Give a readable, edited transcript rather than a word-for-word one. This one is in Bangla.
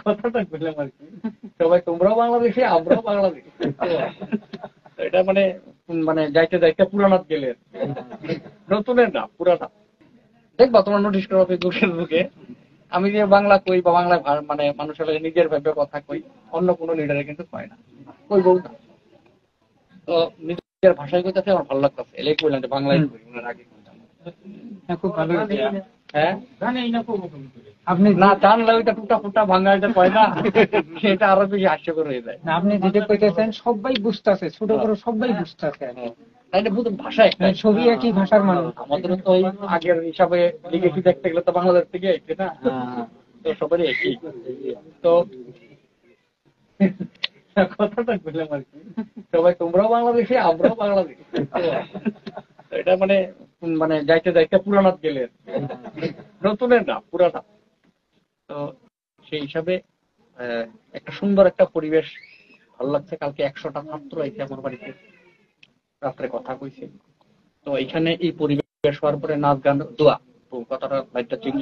কথাটা বললাম আর কি, সবাই তোমরাও বাংলাদেশি আমরাও বাংলাদেশি। এটা মানে মানে যাইতে যাইতে পুরানাত গেলে নতুনের না পুরাটা। দেখবা তোমার নোটিশ করো ফেসবুকে আমি যে বাংলা কই বা বাংলা মানে মানুষের নিজের ভাবে কথা কই, অন্য কোনো লিডারে কিন্তু কয় না, কই বল না। তো নিজের ভাষায় কইতাছে আমার ভালো লাগতেছে, এলেই কইলাম যে বাংলায় কই, ওনার আগে কইতাম। খুব ভালো হয়েছে। হ্যাঁ আপনি না জানলে ওইটা টুটা ফুটা ভাঙা এটা কয় না, সেটা আরো বেশি হাস্যকর হয়ে যায়। আপনি যেটা কইতেছেন সবাই বুঝতেছে, ছোট বড় সবাই বুঝতেছে। তাইলে বুঝুন ভাষা একটা, ছবি একই ভাষার মানুষ। আমাদের তো ওই আগের হিসাবে লিখেছি দেখতে গেলে তো বাংলাদেশ থেকে একই না, তো সবারই একই। তো কথাটা বললাম আর কি, সবাই তোমরাও বাংলাদেশি আমরাও বাংলাদেশি। এটা মানে মানে যাইতে যাইতে পুরানাত গেলে নতুনের না পুরাটা। তো সেই হিসাবে একটা সুন্দর একটা পরিবেশ, ভালো লাগছে। কালকে 100টা ছাত্র এসে আমার বাড়িতে রাত্রে কথা কইছে। তো এখানে এই পরিবেশ হওয়ার পরে নাচ গান দোয়া, তো কথাটা লাইটটা চেঞ্জ